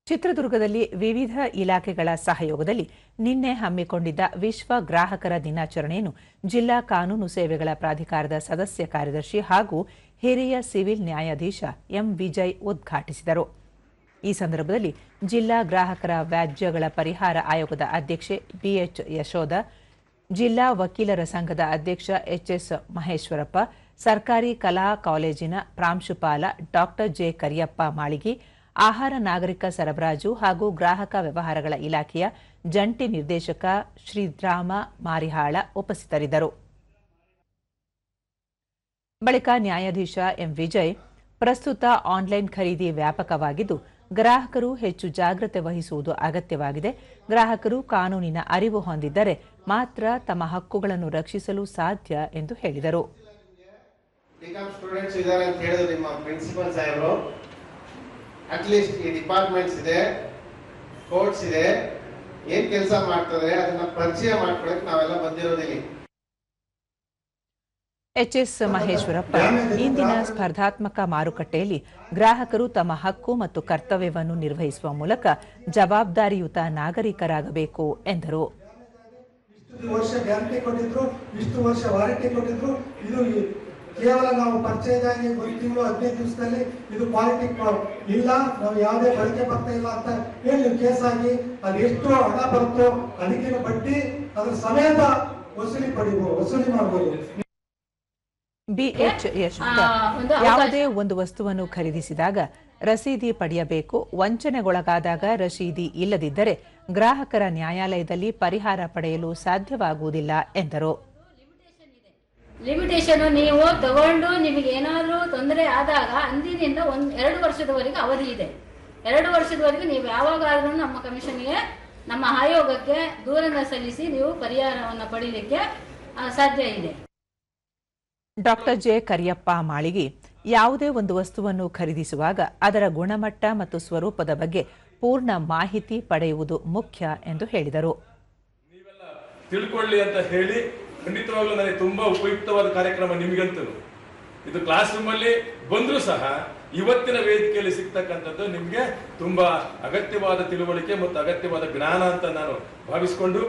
ಚಿತ್ರದುರ್ಗದಲ್ಲಿ ವಿವಿಧ ಇಲಾಖೆಗಳ ಸಹಯೋಗದಲ್ಲಿ ನಿನ್ನೆ ಹಮ್ಮಿಕೊಂಡಿದ್ದ ವಿಶ್ವ ಗ್ರಾಹಕರ ದಿನಾಚರಣೆಯನ್ನು ಜಿಲ್ಲಾ ಕಾನೂನು ಸೇವೆಗಳ ಪ್ರಾಧಿಕಾರದ ಸದಸ್ಯ ಕಾರ್ಯದರ್ಶಿ ಹಾಗೂ ಹಿರಿಯ ಸಿವಿಲ್ ನ್ಯಾಯಾಧೀಶ ಎಂ ವಿಜಯ್ ಉದ್ಘಾಟಿಸಿದರು. ಈ ಸಂದರ್ಭದಲ್ಲಿ ಜಿಲ್ಲಾ ಗ್ರಾಹಕರ ವ್ಯಾಜ್ಯಗಳ ಪರಿಹಾರ ಆಯೋಗದ ಅಧ್ಯಕ್ಷೆ ಬಿಎಚ್ ಯಶೋಧ, ಜಿಲ್ಲಾ ವಕೀಲರ ಸಂಘದ ಅಧ್ಯಕ್ಷ ಎಚ್ಎಸ್ ಮಹೇಶ್ವರಪ್ಪ, ಸರ್ಕಾರಿ ಕಲಾ ಕಾಲೇಜಿನ ಪ್ರಾಂಶುಪಾಲ ಡಾಕ್ಟರ್ ಜೆ ಕರಿಯಪ್ಪ ಮಾಳಿಗಿ, ಆಹಾರ ನಾಗರಿಕ ಸರಬರಾಜು ಹಾಗೂ ಗ್ರಾಹಕ ವ್ಯವಹಾರಗಳ ಇಲಾಖೆಯ ಜಂಟಿ ನಿರ್ದೇಶಕ ಶ್ರೀರಾಮ ಮಾರಿಹಾಳ ಉಪಸ್ಥಿತರಿದ್ದರು. ಬಳಿಕ ನ್ಯಾಯಾಧೀಶ ಎಂ ವಿಜಯ್, ಪ್ರಸ್ತುತ ಆನ್ಲೈನ್ ಖರೀದಿ ವ್ಯಾಪಕವಾಗಿದ್ದು ಗ್ರಾಹಕರು ಹೆಚ್ಚು ಜಾಗ್ರತೆ ವಹಿಸುವುದು ಅಗತ್ಯವಾಗಿದೆ. ಗ್ರಾಹಕರು ಕಾನೂನಿನ ಅರಿವು ಹೊಂದಿದ್ದರೆ ಮಾತ್ರ ತಮ್ಮ ಹಕ್ಕುಗಳನ್ನು ರಕ್ಷಿಸಲು ಸಾಧ್ಯ ಎಂದು ಹೇಳಿದರು. ಅಟ್ಲೀಸ್ಟ್ ಈ ಡಿಪಾರ್ಟ್ಮೆಂಟ್ಸ್ ಇದೆ, ಕೋರ್ಟ್ಸ್ ಇದೆ, ಏನ್ ಕೆಲಸ ಮಾಡ್ತಾರೆ ಅದನ್ನ ಪರಿಚಯ ಮಾಡ್ಕೊಳ್ಳೋಕೆ ನಾವೆಲ್ಲ ಬಂದಿರೋದಿಲ್ಲ. ಎಚ್ಎಸ್ ಮಹೇಶ್ವರಪ್ಪ, ಇಂದಿನ ಸ್ಪರ್ಧಾತ್ಮಕ ಮಾರುಕಟ್ಟೆಯಲ್ಲಿ ಗ್ರಾಹಕರು ತಮ್ಮ ಹಕ್ಕು ಮತ್ತು ಕರ್ತವ್ಯವನ್ನು ನಿರ್ವಹಿಸುವ ಮೂಲಕ ಜವಾಬ್ದಾರಿಯುತ ನಾಗರಿಕರಾಗಬೇಕು ಎಂದರು. ಇಷ್ಟು ವರ್ಷ ಗ್ಯಾರಂಟಿ ಕೊಟ್ಟಿದ್ರು, ಇಷ್ಟು ವರ್ಷ ವಾರಂಟಿ ಕೊಟ್ಟಿದ್ರು. ಇದು ಕೇವಲ ನಾವು ಪರಿಚಯದಾಗಿ 1 ತಿಂಗಳು 15 ದಿವಸದಲ್ಲಿ ಇದು ಕ್ವಾಲಿಟಿ ಇಲ್ಲ, ನಾವು ಯಾವುದೇ ಬಳಕೆ ಬರ್ತಾ ಇಲ್ಲ ಅಂತ ಹೇಳಿ ಕೇಸ್ ಆಗಿ ಅದು ಎಷ್ಟು ಹಣ ಬರುತ್ತೋ ಅದಕ್ಕಿಂತ ಬಡ್ಡಿ ಅದರ ಸಮೇತ ವಸೂಲಿ ಮಾಡಬಹುದು. ಬಿಎಚ್ ಯಶೋಧ, ಯಾವುದೇ ಒಂದು ವಸ್ತುವನ್ನು ಖರೀದಿಸಿದಾಗ ರಸೀದಿ ಪಡೆಯಬೇಕು. ವಂಚನೆಗೊಳಗಾದಾಗ ರಸೀದಿ ಇಲ್ಲದಿದ್ದರೆ ಗ್ರಾಹಕರ ನ್ಯಾಯಾಲಯದಲ್ಲಿ ಪರಿಹಾರ ಪಡೆಯಲು ಸಾಧ್ಯವಾಗುವುದಿಲ್ಲ ಎಂದರು. ಲಿಮಿಟೇಷನ್ ನೀವು ತಗೊಂಡು ನಿಮಗೆ ಏನಾದರೂ ತೊಂದರೆ ಆದಾಗ ಅಂದಿನಿಂದ 2 ವರ್ಷದವರೆಗೆ ಅವಧಿ ಇದೆ. 2 ವರ್ಷದವರೆಗೆ ನೀವು ಯಾವಾಗಾದ್ರೂ ನಮ್ಮ ಕಮಿಷನ್ಗೆ, ನಮ್ಮ ಆಯೋಗಕ್ಕೆ ದೂರನ್ನು ಸಲ್ಲಿಸಿ ನೀವು ಪರಿಹಾರವನ್ನು ಪಡೆಯಲಿಕ್ಕೆ ಸಾಧ್ಯ ಇದೆ. ಡಾಕ್ಟರ್ ಜೆ ಕರಿಯಪ್ಪ ಮಾಳಿಗಿ, ಯಾವುದೇ ಒಂದು ವಸ್ತುವನ್ನು ಖರೀದಿಸುವಾಗ ಅದರ ಗುಣಮಟ್ಟ ಮತ್ತು ಸ್ವರೂಪದ ಬಗ್ಗೆ ಪೂರ್ಣ ಮಾಹಿತಿ ಪಡೆಯುವುದು ಮುಖ್ಯ ಎಂದು ಹೇಳಿದರು. ನೀವೆಲ್ಲ ತಿಳ್ಕೊಳ್ಳಿ ಅಂತ ಹೇಳಿ ಖಂಡಿತವಾಗ್ಲೂ ನನಗೆ ತುಂಬಾ ಉಪಯುಕ್ತವಾದ ಕಾರ್ಯಕ್ರಮ ನಿಮಗಂತೂ. ಇದು ಕ್ಲಾಸ್ ರೂಮ್ ಅಲ್ಲಿ ಬಂದರೂ ಸಹ ಇವತ್ತಿನ ವೇದಿಕೆಯಲ್ಲಿ ಸಿಗ್ತಕ್ಕಂಥದ್ದು ನಿಮಗೆ ತುಂಬಾ ಅಗತ್ಯವಾದ ತಿಳುವಳಿಕೆ ಮತ್ತು ಅಗತ್ಯವಾದ ಜ್ಞಾನ ಅಂತ ನಾನು ಭಾವಿಸಿಕೊಂಡು